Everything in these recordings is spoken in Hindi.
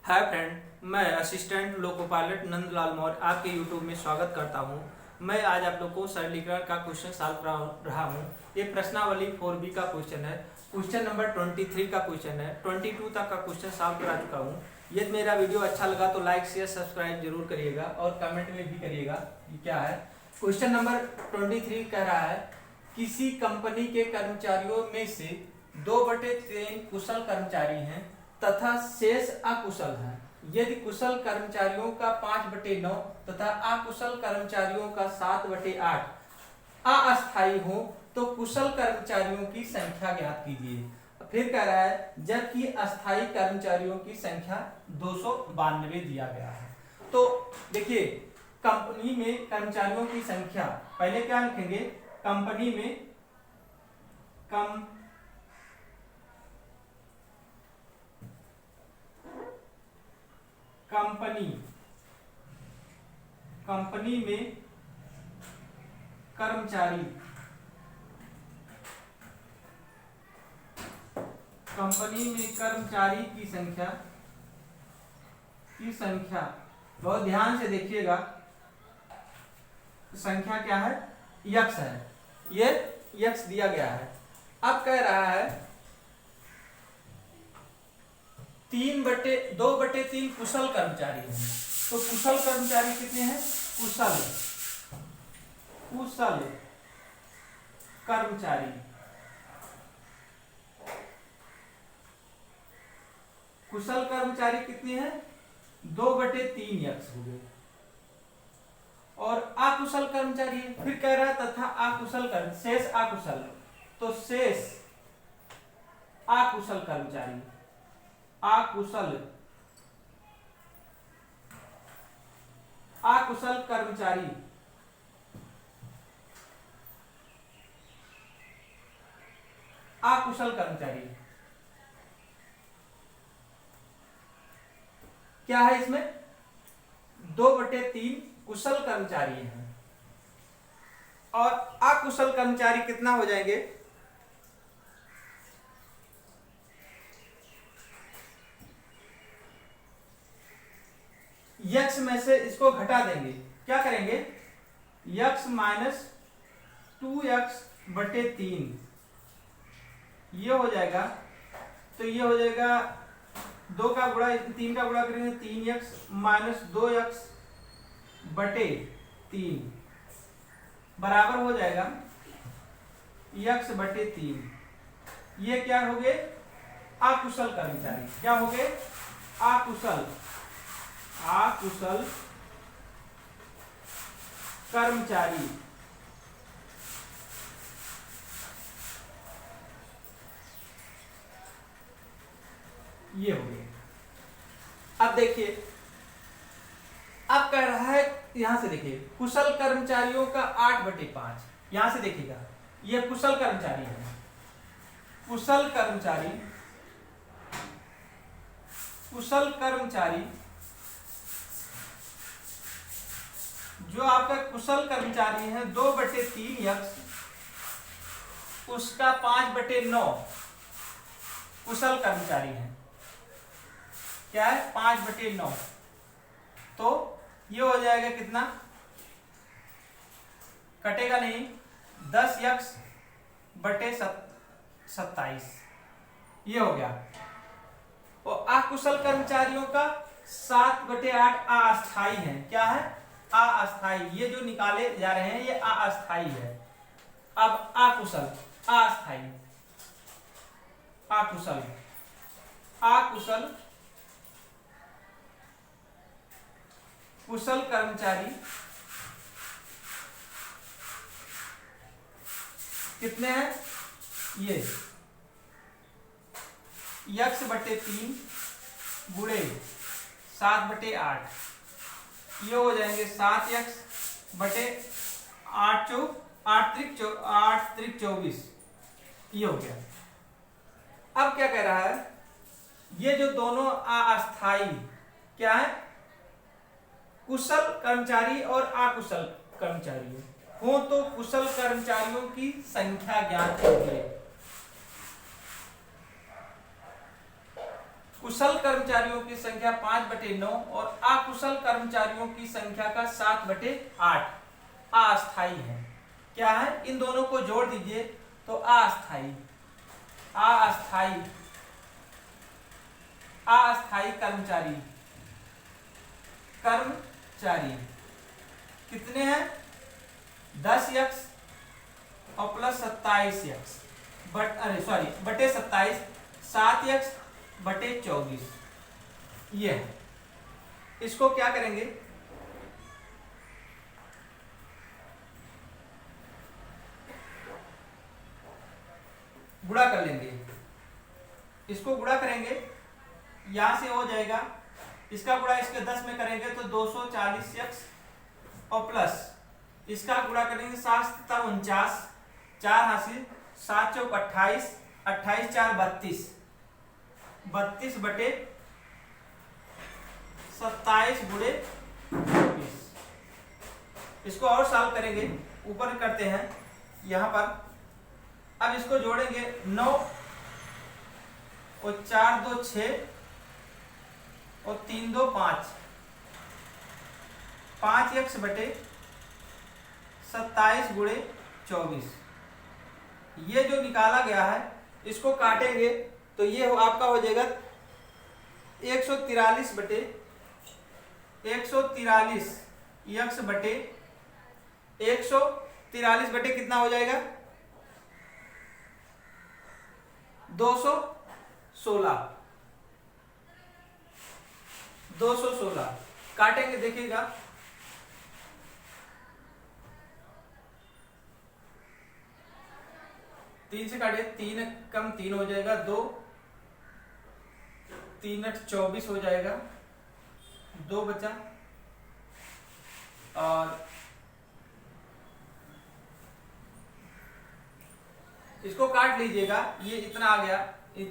हाय फ्रेंड, मैं assistant loco pilot Nandlal Maurya आपके यूट्यूब में स्वागत करता हूं। मैं आज आप लोग को सरलीकरण का क्वेश्चन सॉल्व कर रहा हूं। ये प्रश्नावली 4B का क्वेश्चन है। क्वेश्चन नंबर 23 का क्वेश्चन है। 22 तक का क्वेश्चन सॉल्व करा चुका हूं। यदि मेरा वीडियो अच्छा लगा तो लाइक शेयर सब्सक्राइब जरूर करिएगा और कमेंट में भी करिएगा कि क्या है। क्वेश्चन नंबर 23 कह रहा है, किसी कंपनी के कर्मचारियों में से 2/3 कुशल कर्मचारी हैं तथा शेष अकुशल हैं। यदि कुशल कर्मचारियों का 5/9 तथा अकुशल कर्मचारियों का 7/8 अस्थायी हो तो कुशल कर्मचारियों की संख्या ज्ञात कीजिए। फिर कह रहा है, जबकि अस्थायी कर्मचारियों की संख्या 292 दिया गया है। तो देखिए, कंपनी में कर्मचारियों की संख्या पहले क्या लिखेंगे, कंपनी में कंपनी में कर्मचारी की संख्या बहुत ध्यान से देखिएगा। संख्या क्या है, यक्स है, ये यक्स दिया गया है। अब कह रहा है 2/3 कुशल कर्मचारी हैं। तो कुशल कर्मचारी कितने हैं, कुशल कर्मचारी कितने हैं, 2/3 यक्स हो गए। और अकुशल कर्मचारी फिर कह रहा है तथा अकुशल शेष अकुशल, तो शेष अकुशल कर्मचारी क्या है, इसमें 2/3 कुशल कर्मचारी हैं और अकुशल कर्मचारी कितना हो जाएंगे, यक्स में से इसको घटा देंगे। क्या करेंगे, यक्स माइनस 2x/3 ये हो जाएगा। तो ये हो जाएगा 2 का गुणा 3 का गुणा करेंगे 3x माइनस 2x/3 बराबर हो जाएगा x/3। ये क्या हो गए, अकुशल कर्मचारी। क्या हो गए, अकुशल कर्मचारी। ये हो गए। अब देखिए, अब कह रहा है, यहां से देखिए, कुशल कर्मचारियों का 8/5। यहां से देखिएगा, ये कुशल कर्मचारी है। कुशल कर्मचारी जो आपका कुशल कर्मचारी है 2/3 यक्स, उसका 5/9 कुशल कर्मचारी है। क्या है, 5/9। तो ये हो जाएगा कितना, कटेगा नहीं, 10x/27 ये हो गया। और अकुशल कर्मचारियों का 7/8 अस्थायी है। क्या है, अस्थायी। ये जो निकाले जा रहे हैं ये अस्थायी है। अब अकुशल अस्थायी कुशल कर्मचारी कितने हैं, ये x/3 गुणे 7/8 ये हो जाएंगे 7x/8 ये हो गया। अब क्या कह रहा है, ये जो दोनों अस्थायी क्या है, कुशल कर्मचारी और अकुशल कर्मचारी हो तो कुशल कर्मचारियों की संख्या ज्ञात कीजिए। कुशल कर्मचारियों की संख्या 5/9 और अकुशल कर्मचारियों की संख्या का 7/8 अस्थायी है। क्या है? इन दोनों को जोड़ दीजिए तो अस्थायी कर्मचारी कितने हैं? 10x और प्लस 27x बटे 27, 7x बटे 24। ये है। इसको क्या करेंगे? गुणा कर लेंगे। इसको गुणा करेंगे, यहां से हो जाएगा, इसका गुणा इसके 10 में करेंगे तो 240x और प्लस इसका गुणा करेंगे 7×49, 4 हासिल, 7 चौक 28, 28 4 32, 32 बटे 27 गुणे 24। इसको और सॉल्व करेंगे, ऊपर करते हैं यहां पर। अब इसको जोड़ेंगे 9 और 4 2 6 और 3 2 5, 5x बटे 27 गुणे 24। ये जो निकाला गया है इसको काटेंगे तो ये आपका हो जाएगा 143 बटे 143 x बटे 143 बटे कितना हो जाएगा? 216 काटेंगे, देखिएगा। तीन से काटे, 3 कम 3 हो जाएगा, 2 3 8 24 हो जाएगा, 2 बचा और इसको काट लीजिएगा। ये इतना आ गया,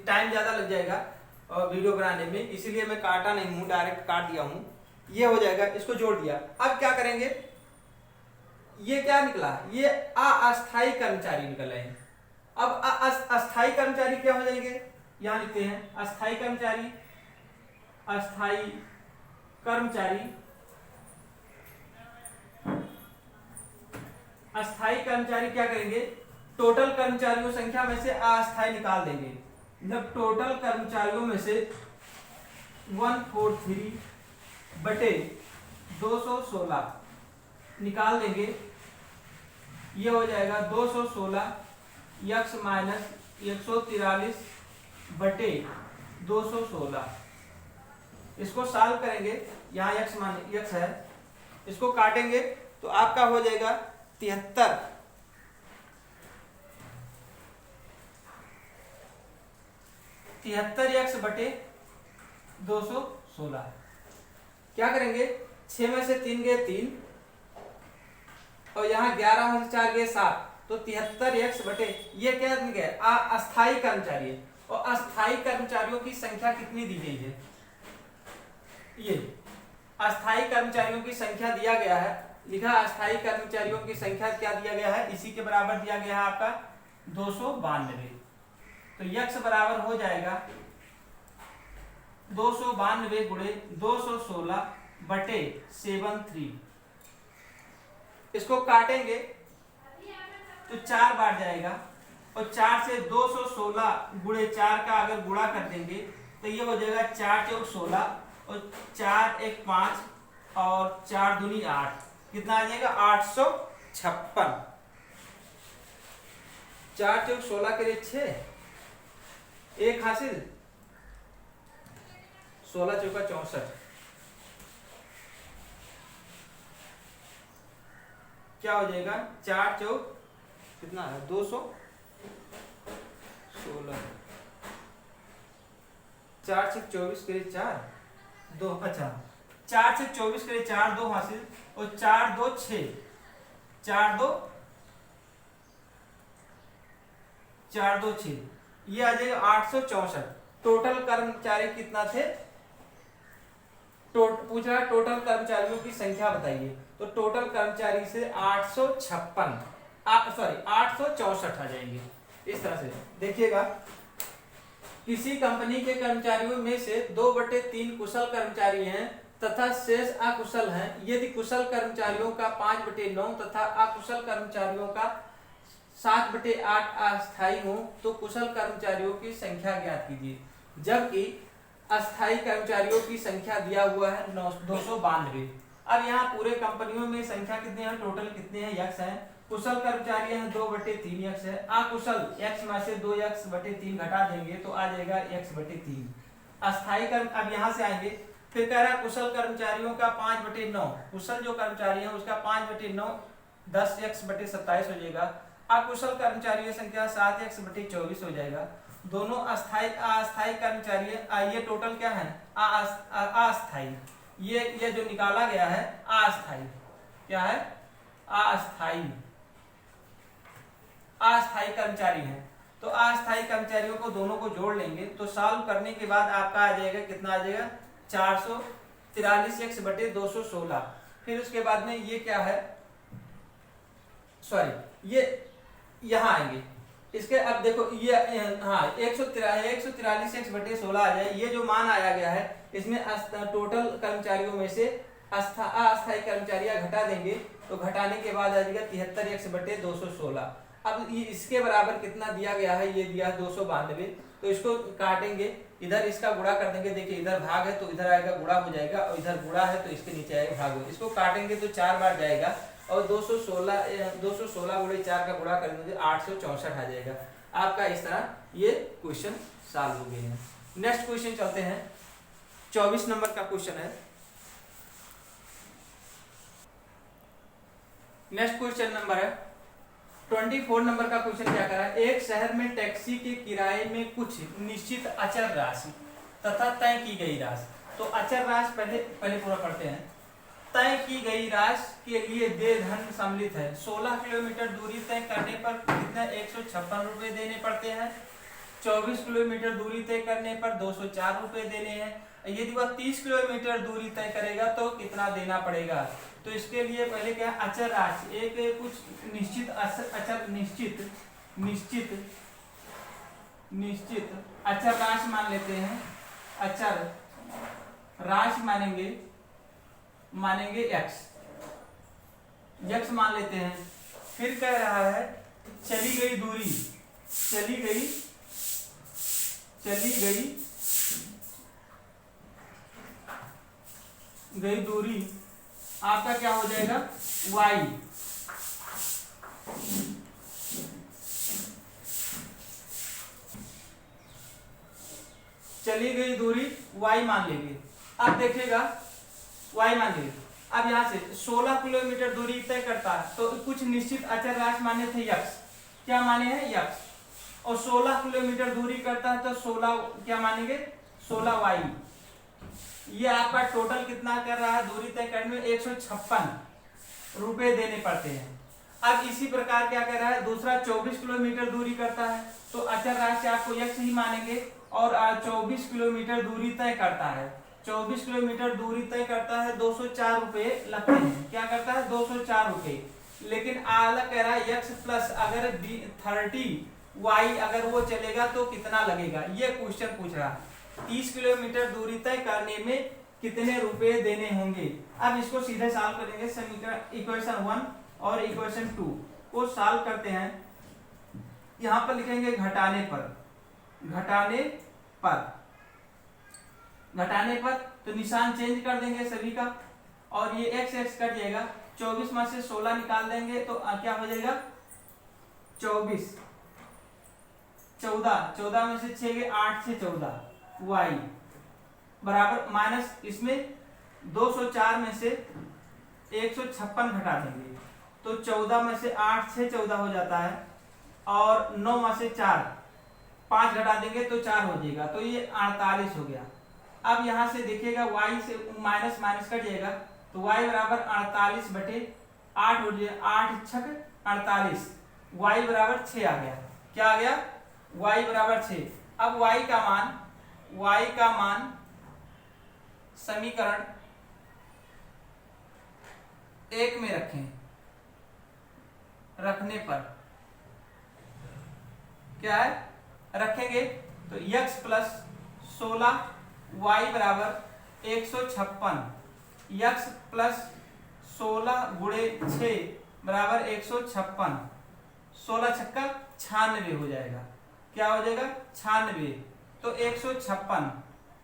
टाइम ज्यादा लग जाएगा और वीडियो बनाने में, इसीलिए मैं काटा नहीं हूं, डायरेक्ट काट दिया हूं। ये हो जाएगा, इसको जोड़ दिया। अब क्या करेंगे? ये क्या निकला? ये अस्थायी कर्मचारी निकल रहे हैं। अब अस्थायी कर्मचारी क्या हो जाएंगे? यहां लिखते हैं अस्थायी कर्मचारी क्या करेंगे? टोटल कर्मचारियों संख्या में से अस्थायी निकाल देंगे। मतलब टोटल कर्मचारियों में से 143 बटे 216 निकाल देंगे। ये हो जाएगा 216 x माइनस 143 बटे 216। इसको सॉल्व करेंगे, यहाँ x है, इसको काटेंगे तो आपका हो जाएगा 73x बटे 216। क्या करेंगे? 6 में से 3 गए 3 और यहाँ 11 में से 4 गए 7, तो 73x बटे, ये क्या गया? अस्थायी कर्मचारी है। और अस्थायी कर्मचारियों की संख्या कितनी दी गई है? ये अस्थायी कर्मचारियों की संख्या दिया गया है, लिखा अस्थायी कर्मचारियों की संख्या क्या दिया गया है? इसी के बराबर दिया गया है आपका 292। तो x बराबर हो जाएगा 292 गुणे 216 बटे 73। इसको काटेंगे तो 4 बार जाएगा और 4 से 216 गुणे 4 का अगर गुणा कर देंगे तो ये हो जाएगा 4 चौक 16 और 4 1 5 और 4 दूनी 8। कितना आ जाएगा? 856। 4 चौक 16 के लिए 6, 1 हासिल, 16 चौका 64। क्या हो जाएगा? 4 चौक कितना है? 216। 4 से 24 के लिए 4 2, अच्छा 4 से 24 के लिए 4 2 हासिल और 4 2 6, 4 2 6, ये आ जाएगा 864। टोटल कर्मचारी कितना थे? पूछ रहा है टोटल कर्मचारियों की संख्या बताइए, तो टोटल कर्मचारी से 864 आ जाएंगे। इस तरह से देखिएगा, किसी कंपनी के कर्मचारियों में से 2/3 कुशल कर्मचारी हैं तथा शेष अकुशल हैं। यदि कुशल कर्मचारियों का 5/9 तथा अकुशल कर्मचारियों का 7/8 अस्थायी हो तो कुशल कर्मचारियों की संख्या ज्ञात कीजिए। जबकि अस्थायी कर्मचारियों की संख्या दिया हुआ है 292। अब यहाँ पूरे कंपनियों में संख्या कितने हैं, टोटल कितने हैं, यक्स हैं। कुशल कर्मचारी हैं 2/3 यक्स है। अकुशल x में से 2x/3 घटा देंगे तो आ जाएगा x/3। अस्थायी कर्म, अब यहाँ से आएंगे, फिर कह रहा है कुशल कर्मचारियों का 5/9, कुशल जो कर्मचारी है उसका 5/9 10x/27 हो जाएगा। अकुशल कर्मचारियों की संख्या 7x/24 हो जाएगा। दोनों अस्थायी अस्थायी कर्मचारी, ये टोटल क्या है, अस्थायी, ये जो निकाला गया है अस्थायी, क्या है, अस्थायी अस्थायी कर्मचारी हैं। तो अस्थायी कर्मचारियों को दोनों को जोड़ लेंगे तो सॉल्व करने के बाद आपका आ जाएगा, कितना आ जाएगा, 443x/216। फिर उसके बाद में ये क्या है, सॉरी, ये यहाँ आएंगे इसके। अब देखो ये हाँ 143x/16 आ जाए। ये जो मान आया गया है इसमें टोटल कर्मचारियों में से अस्थायी कर्मचारियां घटा देंगे तो घटाने के बाद आ जाएगा 73x/216। अब इसके बराबर कितना दिया गया है, ये दिया है 292। तो इसको काटेंगे, इधर इसका गुणा कर देंगे। देखिए इधर भाग है तो इधर आएगा गुणा हो जाएगा, और इधर गुणा है तो इसके नीचे आएगा भाग हो। इसको काटेंगे तो 4 बार जाएगा और 216 गुणे 4 का गुणा करेंगे 864 आ जाएगा आपका। इस तरह ये क्वेश्चन सॉल्व हो गए हैं। नेक्स्ट क्वेश्चन चलते हैं, 24 नंबर का क्वेश्चन है। नेक्स्ट क्वेश्चन नंबर है 24 नंबर का क्वेश्चन क्या कर रहा है, एक शहर में टैक्सी के किराए में कुछ निश्चित अचल राशि तथा तय की गई राशि। तो अचल राशि पहले पूरा पढ़ते हैं। तय की गई राशि के लिए देय धन सम्मिलित है। 16 किलोमीटर दूरी तय करने पर कितना 156 रुपए देने पड़ते हैं। 24 किलोमीटर दूरी तय करने पर 204 रुपए देने हैं। यदि वह 30 किलोमीटर दूरी तय करेगा तो कितना देना पड़ेगा। तो इसके लिए पहले क्या, अचल राशि, एक कुछ निश्चित अचल निश्चित अचल राशि मान लेते हैं। अचल राशि मानेंगे x मान लेते हैं। फिर कह रहा है चली गई दूरी आपका क्या हो जाएगा, y। चली गई दूरी y मान लेंगे। अब देखिएगा y मान लेंगे। अब यहाँ से 16 किलोमीटर दूरी तय करता है तो कुछ निश्चित अचल राशि माने थे x, क्या माने हैं x, और 16 किलोमीटर दूरी करता है तो 16 क्या मानेंगे, 16y। ये आपका टोटल कितना कर रहा है, दूरी तय करने में 156 रुपए देने पड़ते हैं। अब इसी प्रकार क्या कर रहा है, दूसरा 24 किलोमीटर दूरी करता है तो अचल राशि आपको x ही मानेंगे, और 24 किलोमीटर दूरी तय करता है। 24 किलोमीटर दूरी तय करता है 204 रुपए लगते हैं। क्या करता है, 204 रुपए। लेकिन अलग कह रहा है x प्लस अगर 30y अगर वो चलेगा तो कितना लगेगा, ये क्वेश्चन पूछ रहा है। 30 किलोमीटर दूरी तय करने में कितने रुपए देने होंगे। अब इसको सीधे सॉल्व करेंगे। समीकरण इक्वेशन 1 और इक्वेशन 2 को सॉल्व करते हैं। यहाँ पर लिखेंगे घटाने पर तो निशान चेंज कर देंगे सभी का, और ये x कट जाएगा। 24 में से 16 निकाल देंगे तो क्या हो जाएगा, 24, 14 में से 6 गए 8 से 14 y बराबर माइनस इसमें 204 में से 156 घटा देंगे तो 14 में से 8 से 14 हो जाता है, और 9 में से 5 घटा देंगे तो 4 हो जाएगा, तो ये 48 हो गया। अब यहाँ से देखिएगा y से माइनस कट जाएगा तो y बराबर 48/8 हो जाएगा, 8 छक 48, y बराबर 6 आ गया। क्या आ गया, y बराबर 6। अब y का मान समीकरण 1 में रखने पर क्या है, रखेंगे तो x प्लस 16 y बराबर 156, x प्लस 16 गुणे 6 बराबर 156, 16 छक्का 96 हो जाएगा। क्या हो जाएगा? 96। तो 156,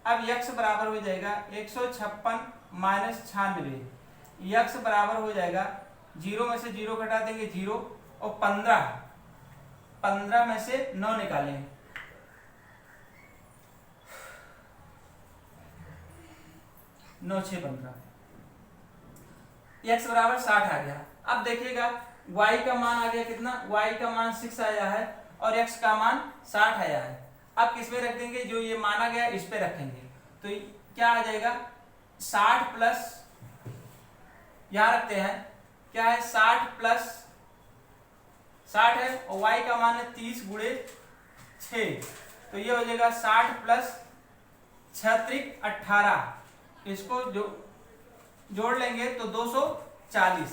अब x बराबर हो जाएगा 156 माइनस 96, x बराबर हो जाएगा 0 में से 0 घटा देंगे 0 और 15 में से 9 निकालेंगे, 9 6 15, x बराबर 60 आ गया। अब देखिएगा y का मान आ गया कितना? y का मान 6 आया है और x का मान 60 आया है। अब किस में रख देंगे? जो ये माना गया इस पे रखेंगे। तो क्या आ जाएगा? 60 प्लस, यहां रखते हैं, क्या है? 60 प्लस 60 है और y का मान है 30 गुणे 6, तो ये हो जाएगा 60 प्लस 6 18, इसको जो जोड़ लेंगे तो 240।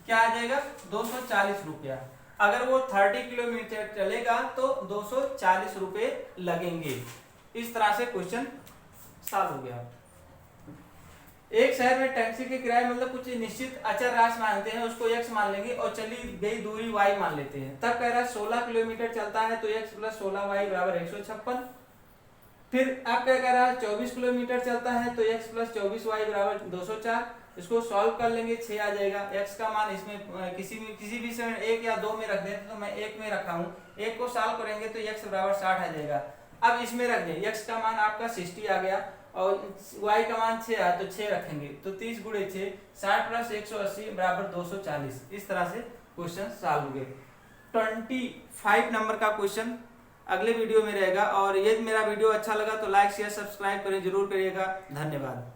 क्या आ जाएगा? 240 रुपया। अगर वो 30 किलोमीटर चलेगा तो 240 रुपये लगेंगे। इस तरह से क्वेश्चन सॉल्व हो गया। एक शहर में टैक्सी के किराए मतलब कुछ निश्चित अचर राशि मानते हैं, उसको x मान लेंगे और चली गई दूरी y मान लेते हैं। तब कह रहा है 16 किलोमीटर चलता है तो x प्लस 16y बराबर 156। फिर अब क्या कह रहा है? 24 किलोमीटर चलता है तो x प्लस 24y बराबर 204। इसको सॉल्व कर लेंगे, 6 आ जाएगा। x का मान इसमें किसी भी समय 1 या 2 में रख दें, तो मैं 1 में रखा हूँ। 1 को सॉल्व करेंगे तो x बराबर 60 आ जाएगा। अब इसमें रख दें, x का मान आपका 60 आ गया और y का मान 6 है तो 6 रखेंगे, तो 30 गुणे 6, 60 प्लस 180 बराबर 240। इस तरह से क्वेश्चन सॉल्व हो गए। 25 नंबर का क्वेश्चन अगले वीडियो में रहेगा। और यदि मेरा वीडियो अच्छा लगा तो लाइक शेयर सब्सक्राइब करें, जरूर करिएगा। धन्यवाद।